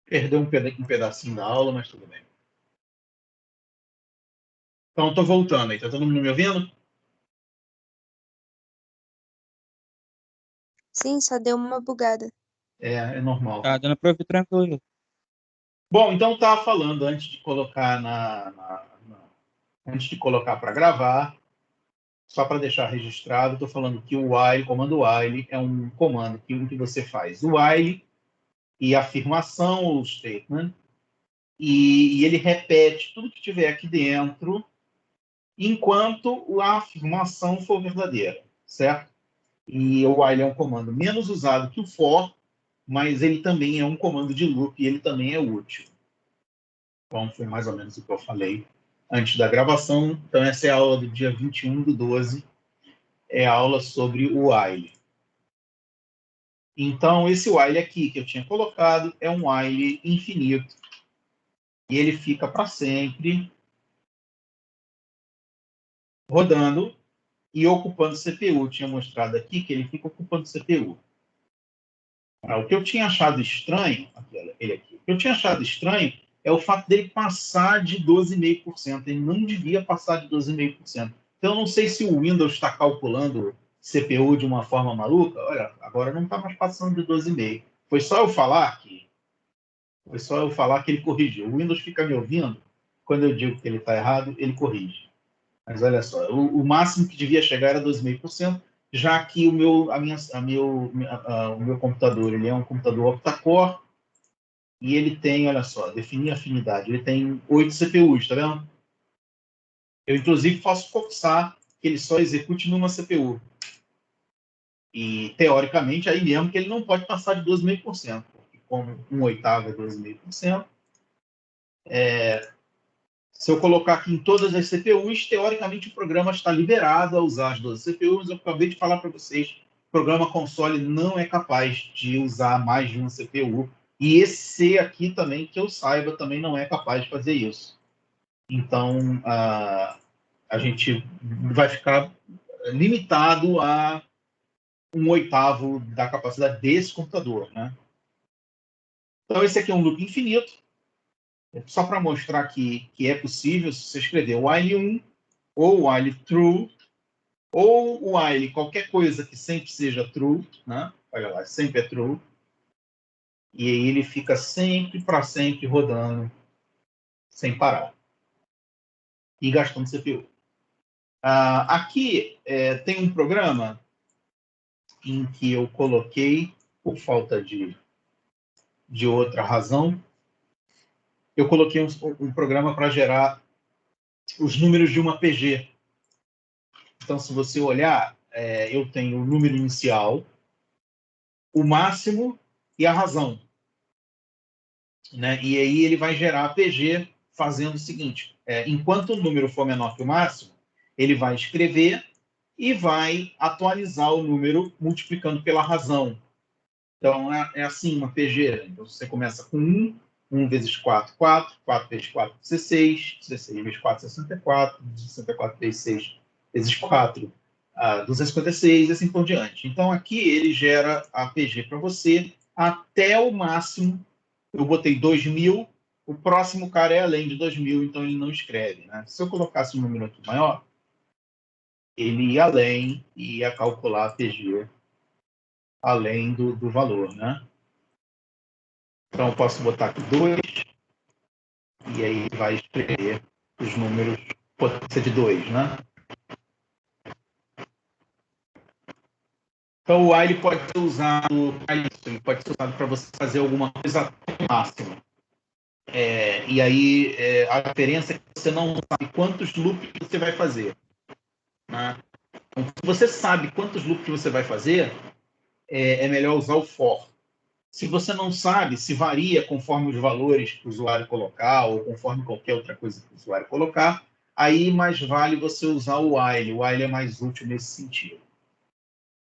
Perdeu um pedacinho da aula, mas tudo bem. Então, estou voltando aí. Está todo mundo me ouvindo? Sim, só deu uma bugada. É normal. Tá dando para ouvir tranquilo. Bom, então estava falando antes de colocar antes de colocar para gravar, só para deixar registrado, estou falando que o while, comando while, é um comando que você faz o while e a afirmação ou statement, e ele repete tudo que tiver aqui dentro enquanto a afirmação for verdadeira, certo? E o while é um comando menos usado que o for, mas ele também é um comando de loop e ele também é útil. Então, foi mais ou menos o que eu falei antes da gravação. Então, essa é a aula do dia 21/12, é a aula sobre o while. Então, esse while aqui que eu tinha colocado é um while infinito. E ele fica para sempre rodando e ocupando CPU. Eu tinha mostrado aqui que ele fica ocupando CPU. O que eu tinha achado estranho, ele aqui, o que eu tinha achado estranho é o fato dele passar de 12,5%. Ele não devia passar de 12,5%. Então, eu não sei se o Windows está calculando CPU de uma forma maluca. Olha, agora não está mais passando de 12,5%. Foi só eu falar que ele corrigiu. O Windows fica me ouvindo, quando eu digo que ele está errado, ele corrige. Mas olha só, o máximo que devia chegar era 12,5%, já que o meu computador ele é um computador octa-core e ele tem, olha só, definir afinidade, ele tem 8 CPUs, tá vendo? Eu, inclusive, posso forçar que ele só execute numa CPU. E, teoricamente, aí mesmo que ele não pode passar de 12,5%, porque como 1/8 é 12,5%, se eu colocar aqui em todas as CPUs, teoricamente o programa está liberado a usar as 12 CPUs. Eu acabei de falar para vocês, o programa console não é capaz de usar mais de uma CPU. E esse C aqui também, que eu saiba, também não é capaz de fazer isso. Então, a gente vai ficar limitado a 1/8 da capacidade desse computador, né? Então, esse aqui é um loop infinito. Só para mostrar que é possível, se você escrever while 1, ou while true, ou while qualquer coisa que sempre seja true, né? Olha lá, sempre é true. E aí ele fica sempre para sempre rodando, sem parar. E gastando CPU. Aqui tem um programa em que eu coloquei, por falta de outra razão, eu coloquei um programa para gerar os números de uma PG. Então, se você olhar, eu tenho o número inicial, o máximo e a razão. Né? E aí ele vai gerar a PG fazendo o seguinte, enquanto o número for menor que o máximo, ele vai escrever e vai atualizar o número multiplicando pela razão. Então, é assim uma PG. Então, você começa com 1, 1 vezes 4, 4, 4 vezes 4, 16, 16 vezes 4, 64, 64 vezes 6 vezes 4, 256, e assim por diante. Então, aqui ele gera a PG para você até o máximo. Eu botei 2.000, o próximo cara é além de 2.000, então ele não escreve. Né? Se eu colocasse um número aqui maior, ele ia além e ia calcular a PG além do valor. Né? Então, eu posso botar aqui 2, e aí vai escrever os números, potência de 2, né? Então, o while pode ser usado para isso, ele pode ser usado para você fazer alguma coisa até o máximo. E aí, a diferença é que você não sabe quantos loops você vai fazer. Né? Então, se você sabe quantos loops você vai fazer, é melhor usar o for. Se você não sabe, se varia conforme os valores que o usuário colocar ou conforme qualquer outra coisa que o usuário colocar, aí mais vale você usar o while. O while é mais útil nesse sentido.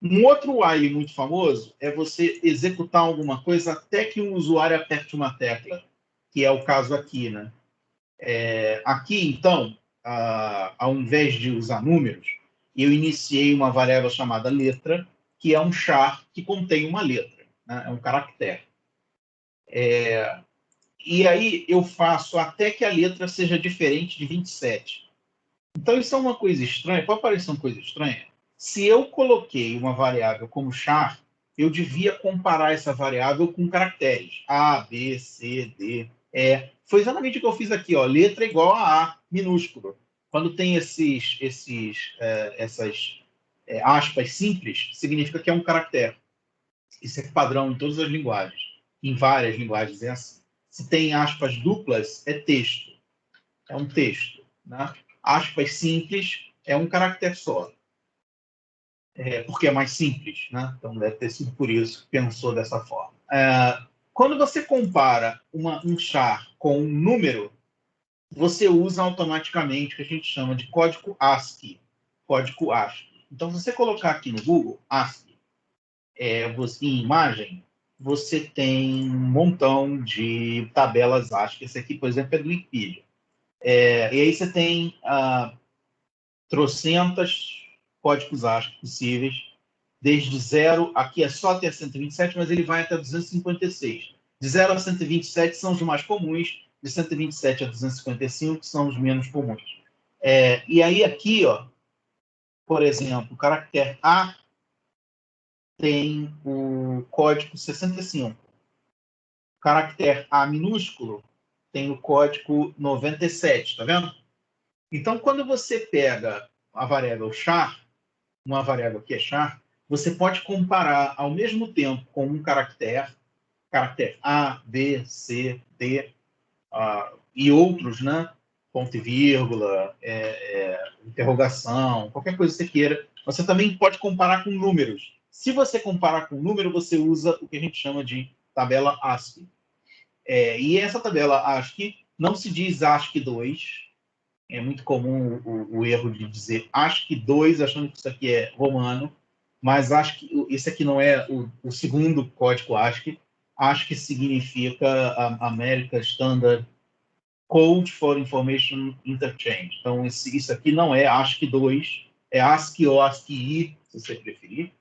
Um outro while muito famoso é você executar alguma coisa até que um usuário aperte uma tecla, que é o caso aqui. Né? Aqui, então, ao invés de usar números, eu iniciei uma variável chamada letra, que é um char que contém uma letra, né? É um caractere. E aí eu faço até que a letra seja diferente de 27. Então isso é uma coisa estranha. Pode parecer uma coisa estranha. Se eu coloquei uma variável como char, eu devia comparar essa variável com caracteres. A, B, C, D, E. Foi exatamente o que eu fiz aqui. Ó. Letra igual a A, minúsculo. Quando tem essas aspas simples, significa que é um caractere. Isso é padrão em todas as linguagens. Em várias linguagens é assim. Se tem aspas duplas, é texto. É um texto. Né? Aspas simples é um caractere só. Porque é mais simples. Né? Então, deve ter sido por isso que pensou dessa forma. Quando você compara um char com um número, você usa automaticamente o que a gente chama de código ASCII. Código ASCII. Então, se você colocar aqui no Google, ASCII, em imagem, você tem um montão de tabelas ASCII. Esse aqui, por exemplo, é do Wikipedia. E aí você tem trocentas códigos ASCII possíveis, desde 0, aqui é só até 127, mas ele vai até 256. De 0 a 127 são os mais comuns, de 127 a 255 são os menos comuns. E aí aqui, ó, por exemplo, o caractere A tem o código 65. O caractere A minúsculo tem o código 97, tá vendo? Então, quando você pega a variável char, uma variável que é char, você pode comparar ao mesmo tempo com um caractere A, B, C, D, e outros, né? Ponto e vírgula, interrogação, qualquer coisa que você queira. Você também pode comparar com números. Se você comparar com número, você usa o que a gente chama de tabela ASCII. E essa tabela ASCII não se diz ASCII 2. É muito comum o erro de dizer ASCII 2, achando que isso aqui é romano, mas acho que esse aqui não é o segundo código ASCII. ASCII significa American Standard Code for Information Interchange. Então, isso aqui não é ASCII 2, é ASCII ou ASCII, se você preferir,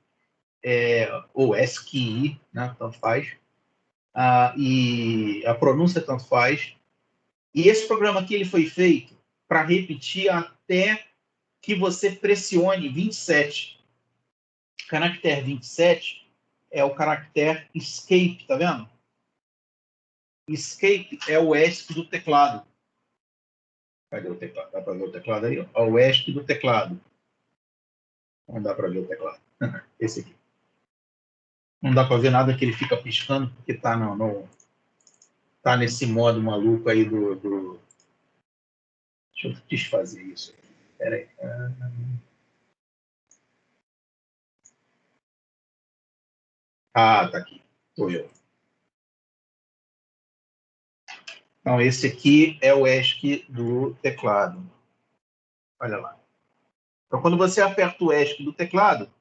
ou ASCII, né? Tanto faz. E a pronúncia tanto faz. E esse programa aqui ele foi feito para repetir até que você pressione 27. O caractere 27 é o caractere escape, tá vendo? Escape é o ESC do teclado. Cadê o teclado? Dá para ver o teclado aí? Ó, o ESC do teclado. Não dá para ver o teclado. Esse aqui. Não dá para ver nada que ele fica piscando, porque está tá nesse modo maluco aí do... Deixa eu desfazer isso. Espera aí. Tá aqui. Estou eu. Então, esse aqui é o ESC do teclado. Olha lá. Então, quando você aperta o ESC do teclado,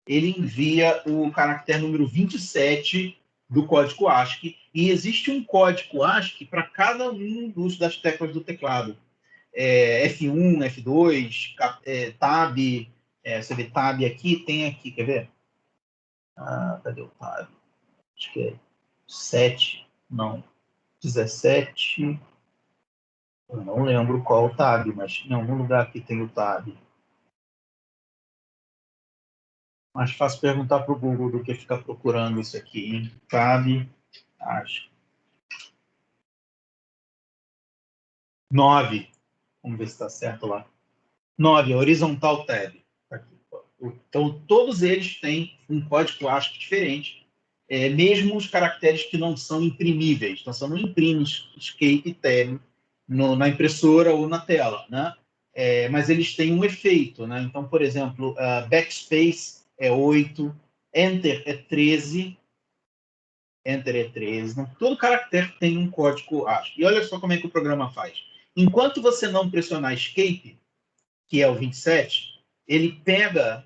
ele envia o caractere número 27 do código ASCII, e existe um código ASCII para cada um das teclas do teclado. F1, F2, Tab, você vê Tab aqui, tem aqui, quer ver? Cadê o Tab? Acho que é 7, não, 17, eu não lembro qual o Tab, mas em algum lugar aqui tem o Tab. Mais fácil perguntar para o Google do que ficar procurando isso aqui, hein? Tab, acho. 9. Vamos ver se está certo lá. 9, horizontal tab. Aqui. Então, todos eles têm um código ASCII diferente, mesmo os caracteres que não são imprimíveis. Então, você não imprime escape tab na impressora ou na tela, né? Mas eles têm um efeito, né? Então, por exemplo, backspace é 8, enter é 13, enter é 13. Né? Todo caractere tem um código ASCII. E olha só como é que o programa faz. Enquanto você não pressionar escape, que é o 27, ele pega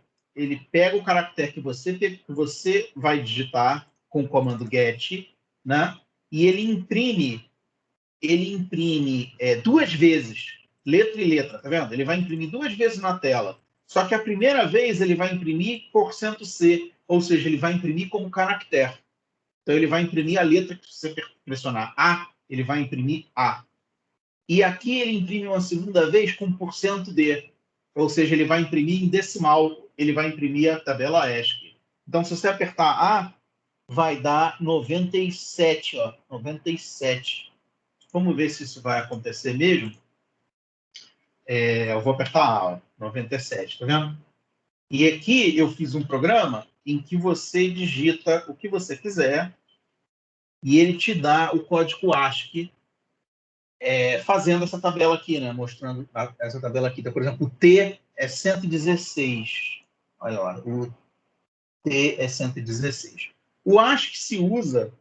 o caractere que você vai digitar com o comando get, né? E ele imprime duas vezes, letra e letra, tá vendo? Ele vai imprimir duas vezes na tela. Só que a primeira vez ele vai imprimir %C, ou seja, ele vai imprimir como caractere. Então ele vai imprimir a letra que você pressionar A, ele vai imprimir A. E aqui ele imprime uma segunda vez com %D. Ou seja, ele vai imprimir em decimal, ele vai imprimir a tabela ASCII. Então, se você apertar A, vai dar 97, ó, 97. Vamos ver se isso vai acontecer mesmo. Eu vou apertar A, ó, 97, tá vendo? E aqui eu fiz um programa em que você digita o que você quiser e ele te dá o código ASCII fazendo essa tabela aqui, né? Mostrando essa tabela aqui. Então, por exemplo, o T é 116. Olha lá, o T é 116. O ASCII se usa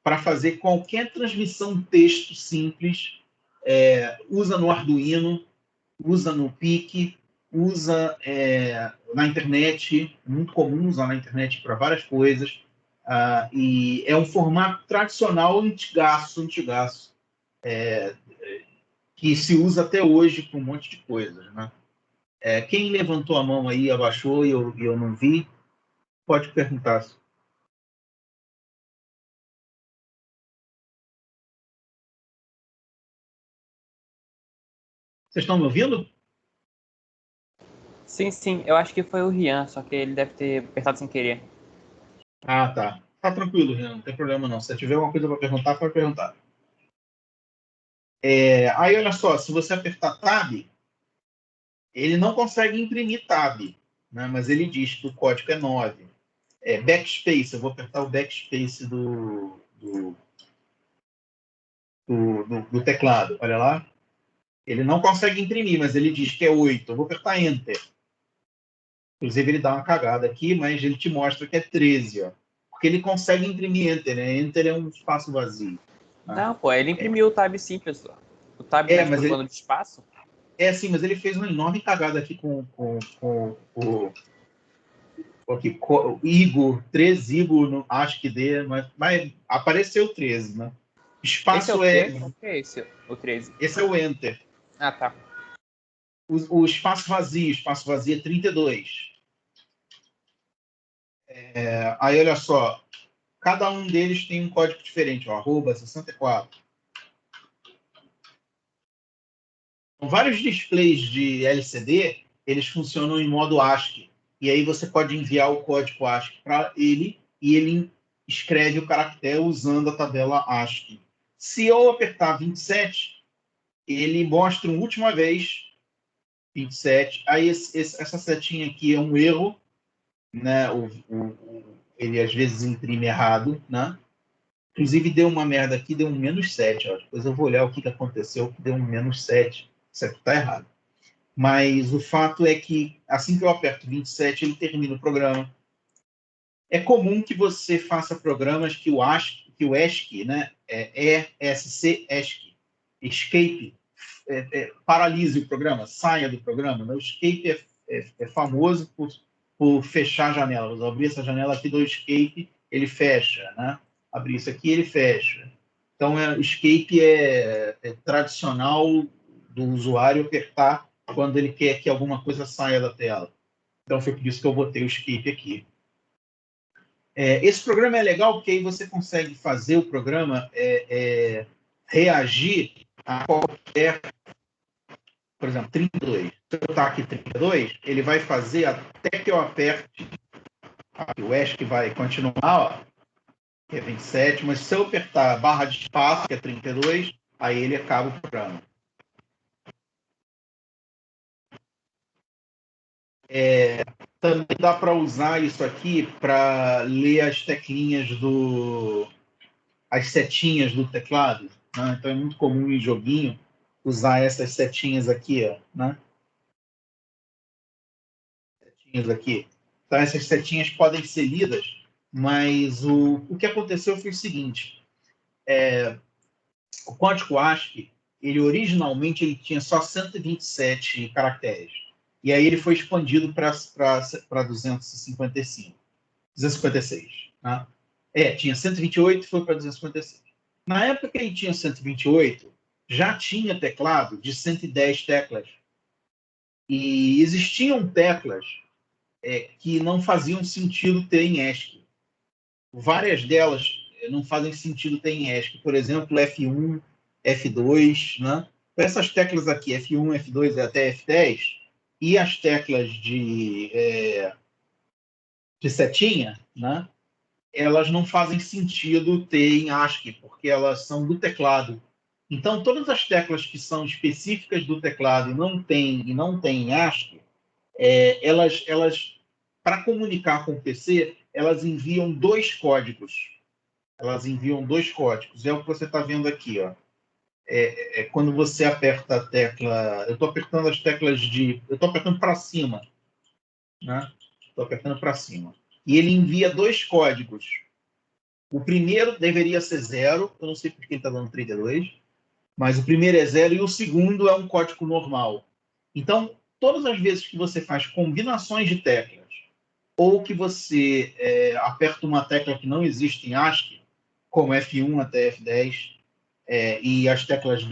para fazer qualquer transmissão de texto simples, usa no Arduino, usa no PIC, usa na internet, muito comum usar na internet para várias coisas, e é um formato tradicional antigaço, que se usa até hoje para um monte de coisas, né? Quem levantou a mão aí, abaixou e eu não vi, pode perguntar. Vocês estão me ouvindo? Sim, sim. Eu acho que foi o Rian, só que ele deve ter apertado sem querer. Ah, tá. Tá tranquilo, Rian, não tem problema não. Se tiver alguma coisa para perguntar, pode perguntar. Aí, olha só, se você apertar Tab, ele não consegue imprimir Tab, né? Mas ele diz que o código é 9. Backspace, eu vou apertar o backspace do teclado, olha lá. Ele não consegue imprimir, mas ele diz que é 8. Eu vou apertar Enter. Inclusive, ele dá uma cagada aqui, mas ele te mostra que é 13, ó. Porque ele consegue imprimir Enter, né? Enter é um espaço vazio. Tá? Não, pô, ele imprimiu o Tab simples. O Tab tá mas tipo, de espaço. Sim, mas ele fez uma enorme cagada aqui com o Igor, 13 Igor, acho que dê, mas apareceu 13, né? Espaço Esse é o quê? O que é esse? O 13? Esse é o Enter. Ah, tá. O espaço vazio é 32. Aí, olha só, cada um deles tem um código diferente, ó, @64. Vários displays de LCD, eles funcionam em modo ASCII. E aí você pode enviar o código ASCII para ele e ele escreve o caractere usando a tabela ASCII. Se eu apertar 27, ele mostra uma última vez 27. Aí essa setinha aqui é um erro, né? Ele às vezes imprime errado, né? Inclusive deu uma merda aqui, deu um -7. Ó. Depois eu vou olhar o que aconteceu, que deu um -7. Isso aqui está errado. Mas o fato é que, assim que eu aperto 27, ele termina o programa. É comum que você faça programas que o ESC, né, ESC, escape, paralise o programa, saia do programa. Né? O escape é famoso por fechar a janela. Vou abrir essa janela aqui do escape, ele fecha. Né? Abrir isso aqui, ele fecha. Então, o escape é tradicional do usuário apertar quando ele quer que alguma coisa saia da tela. Então, foi por isso que eu botei o escape aqui. Esse programa é legal porque aí você consegue fazer o programa reagir a qualquer, por exemplo, 32. Se eu botar aqui 32, ele vai fazer até que eu aperte. O ESC vai continuar, ó, que é 27, mas se eu apertar a barra de espaço, que é 32, aí ele acaba o programa. Também dá para usar isso aqui para ler as teclinhas as setinhas do teclado. Né? Então é muito comum em joguinho usar essas setinhas aqui, ó, né? Setinhas aqui. Então essas setinhas podem ser lidas, mas o que aconteceu foi o seguinte: o código ASCII, ele originalmente ele tinha só 127 caracteres. E aí ele foi expandido para 256. Né? Tinha 128 e foi para 256. Na época que ele tinha 128, já tinha teclado de 110 teclas. E existiam teclas que não faziam sentido ter em ESC. Várias delas não fazem sentido ter em ESC. Por exemplo, F1, F2, né? Essas teclas aqui, F1, F2 e até F10, e as teclas de setinha, né? Elas não fazem sentido ter em ASCII, porque elas são do teclado. Então, todas as teclas que são específicas do teclado e não tem em ASCII, elas para comunicar com o PC, elas enviam dois códigos. Elas enviam dois códigos. É o que você está vendo aqui, ó. Quando você aperta a tecla, eu estou apertando as teclas eu estou apertando para cima, né? Estou apertando para cima. E ele envia dois códigos. O primeiro deveria ser 0, eu não sei por que ele está dando 32, mas o primeiro é 0 e o segundo é um código normal. Então, todas as vezes que você faz combinações de teclas, ou que você aperta uma tecla que não existe em ASCII, como F1 até F10, e as teclas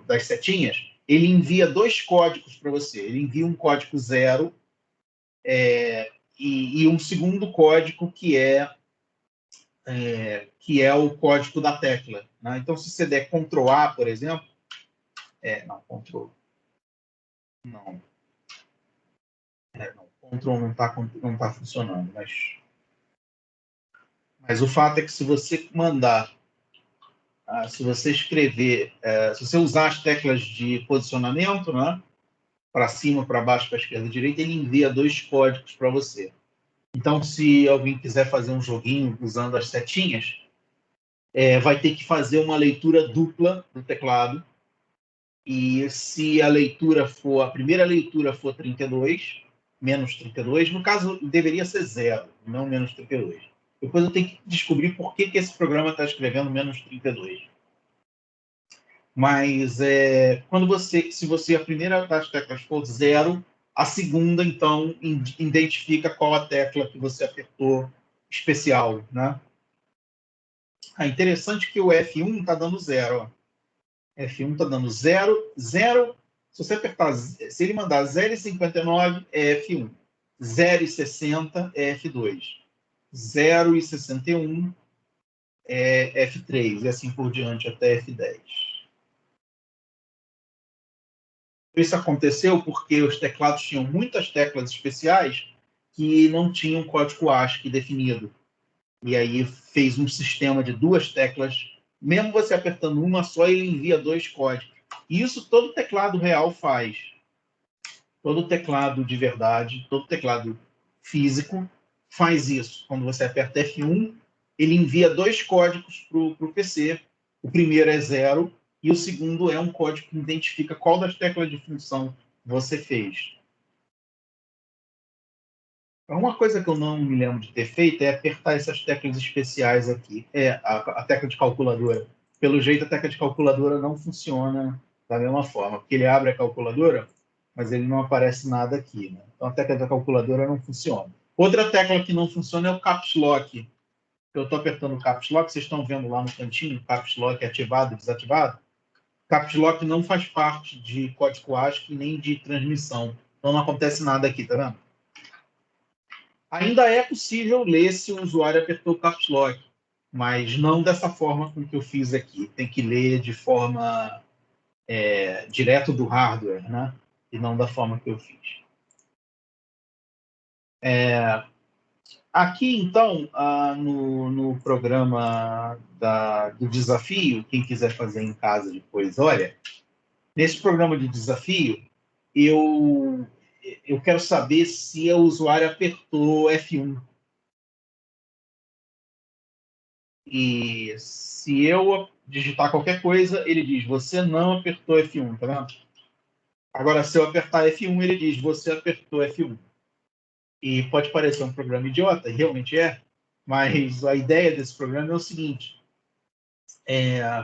das setinhas, ele envia dois códigos para você. Ele envia um código 0 e um segundo código que é o código da tecla. Né? Então, se você der Ctrl A, por exemplo, não, Ctrl não. Ctrl não está funcionando, mas o fato é que se você mandar, se você escrever, se você usar as teclas de posicionamento, né, para cima, para baixo, para esquerda, direita, ele envia dois códigos para você. Então, se alguém quiser fazer um joguinho usando as setinhas, vai ter que fazer uma leitura dupla do teclado. E se a primeira leitura for 32, menos 32, no caso deveria ser 0, não menos 32. Depois eu tenho que descobrir por que esse programa está escrevendo menos 32. Mas se você a primeira das teclas for 0, a segunda, então, identifica qual a tecla que você apertou especial, né? Interessante que o F1 está dando 0, ó. F1 está dando 0, 0. Se você apertar, se ele mandar 0,59 é F1, 0,60 é F2, 0,61 é F3 e assim por diante até F10. Isso aconteceu porque os teclados tinham muitas teclas especiais que não tinham código ASCII definido. E aí fez um sistema de duas teclas. Mesmo você apertando uma só, ele envia dois códigos. E isso todo teclado real faz. Todo teclado de verdade, todo teclado físico faz isso. Quando você aperta F1, ele envia dois códigos para o PC. O primeiro é 0 e o segundo é um código que identifica qual das teclas de função você fez. Uma coisa que eu não me lembro de ter feito é apertar essas teclas especiais aqui. A tecla de calculadora. Pelo jeito, a tecla de calculadora não funciona da mesma forma, porque ele abre a calculadora, mas ele não aparece nada aqui. Né? Então, a tecla da calculadora não funciona. Outra tecla que não funciona é o Caps Lock. Eu estou apertando o Caps Lock, vocês estão vendo lá no cantinho, Caps Lock ativado e desativado. Caps Lock não faz parte de código ASCII nem de transmissão. Então, não acontece nada aqui, tá vendo? Ainda é possível ler se o usuário apertou o Caps Lock, mas não dessa forma como que eu fiz aqui. Tem que ler de forma direto do hardware, né? E não da forma que eu fiz. Aqui, então, no programa do desafio, quem quiser fazer em casa depois, olha, nesse programa de desafio, eu quero saber se o usuário apertou F1. E se eu digitar qualquer coisa, ele diz, você não apertou F1, tá vendo? Agora, se eu apertar F1, ele diz, você apertou F1. E pode parecer um programa idiota, e realmente é, mas a ideia desse programa é o seguinte,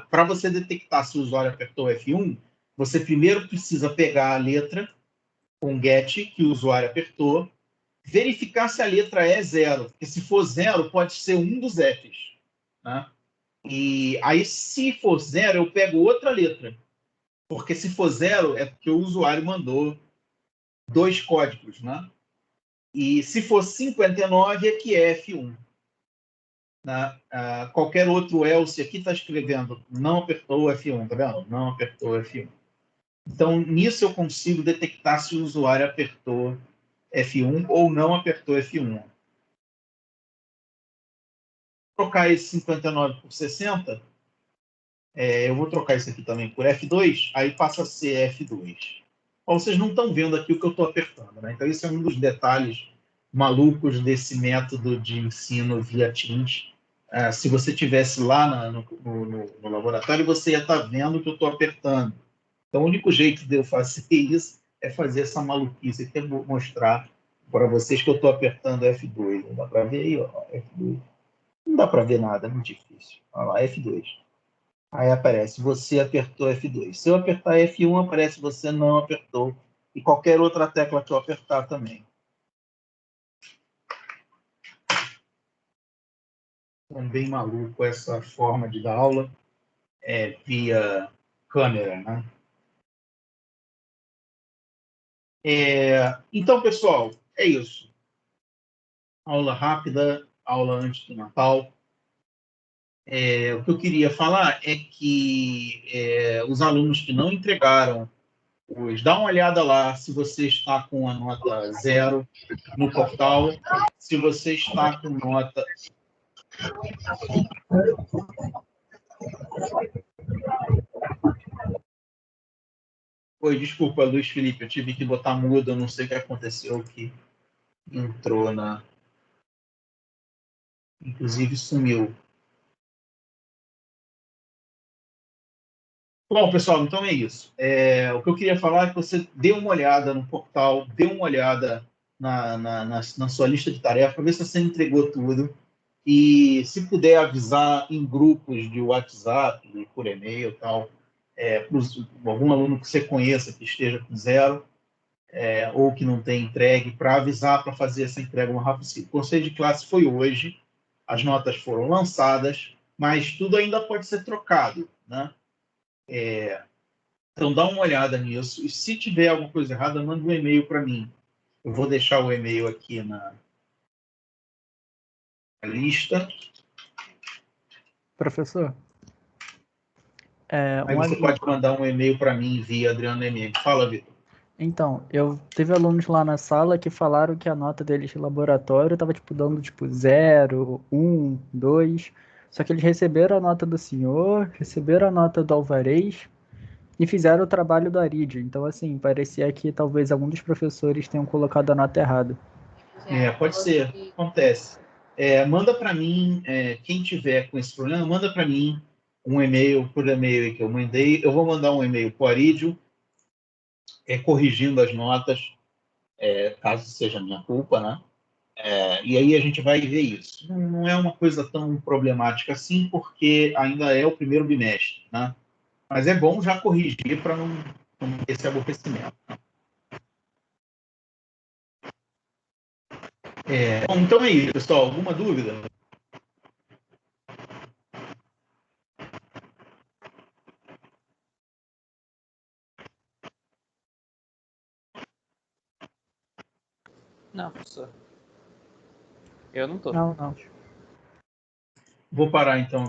para você detectar se o usuário apertou F1, você primeiro precisa pegar a letra com get que o usuário apertou, verificar se a letra é 0, porque se for 0, pode ser um dos Fs, né? E aí, se for 0, eu pego outra letra. Porque se for 0, é porque o usuário mandou dois códigos, né? E se for 59, é que é F1. Qualquer outro else aqui está escrevendo não apertou o F1, tá vendo? Não apertou o F1. Então, nisso eu consigo detectar se o usuário apertou F1 ou não apertou F1. Trocar esse 59 por 60, eu vou trocar isso aqui também por F2, aí passa a ser F2. Bom, vocês não estão vendo aqui o que eu estou apertando, né? Então, esse é um dos detalhes malucos desse método de ensino via Teams. Se você tivesse lá no laboratório, você ia estar vendo o que eu estou apertando. Então, o único jeito de eu fazer isso é fazer essa maluquice aqui, mostrar para vocês que eu estou apertando F2. Não dá para ver aí, ó, F2. Não dá para ver nada, é muito difícil. Olha lá, F2. Aí aparece, você apertou F2. Se eu apertar F1, aparece, você não apertou. E qualquer outra tecla que eu apertar também. É bem maluco essa forma de dar aula via câmera, né? Então, pessoal, é isso. Aula rápida, aula antes do Natal. O que eu queria falar é que os alunos que não entregaram, dá uma olhada lá se você está com a nota 0 no portal, se você está com nota... Oi, desculpa, Luiz Felipe, eu tive que botar mudo, eu não sei o que aconteceu, que entrou na... Inclusive sumiu. Bom, pessoal, então é isso. O que eu queria falar é que você dê uma olhada no portal, dê uma olhada na sua lista de tarefas, para ver se você entregou tudo. E se puder avisar em grupos de WhatsApp, por e-mail e tal, algum aluno que você conheça que esteja com 0, ou que não tenha entregue, para avisar para fazer essa entrega o mais rápido possível. O conselho de classe foi hoje, as notas foram lançadas, mas tudo ainda pode ser trocado, né? Então, dá uma olhada nisso. E se tiver alguma coisa errada, manda um e-mail para mim. Eu vou deixar o e-mail aqui na lista. Professor, Aí você pode mandar um e-mail para mim via Adriano MM. Fala, Vitor. Então, teve alunos lá na sala que falaram que a nota deles de laboratório estava dando 0, 1, 2. Só que eles receberam a nota do senhor, receberam a nota do Alvarez e fizeram o trabalho do Arid. Então, assim, parecia que talvez algum dos professores tenham colocado a nota errada. Pode ser, acontece. Manda para mim, quem tiver com esse problema, manda para mim um e-mail, por e-mail que eu mandei. Eu vou mandar um e-mail para o Arídio, corrigindo as notas, caso seja minha culpa, né? E aí a gente vai ver isso. Não é uma coisa tão problemática assim, porque ainda é o primeiro bimestre, né? Mas é bom já corrigir para não ter esse aborrecimento. Bom, então é isso, pessoal. Alguma dúvida? Não, professor. Eu não tô. Não, não. Vou parar então.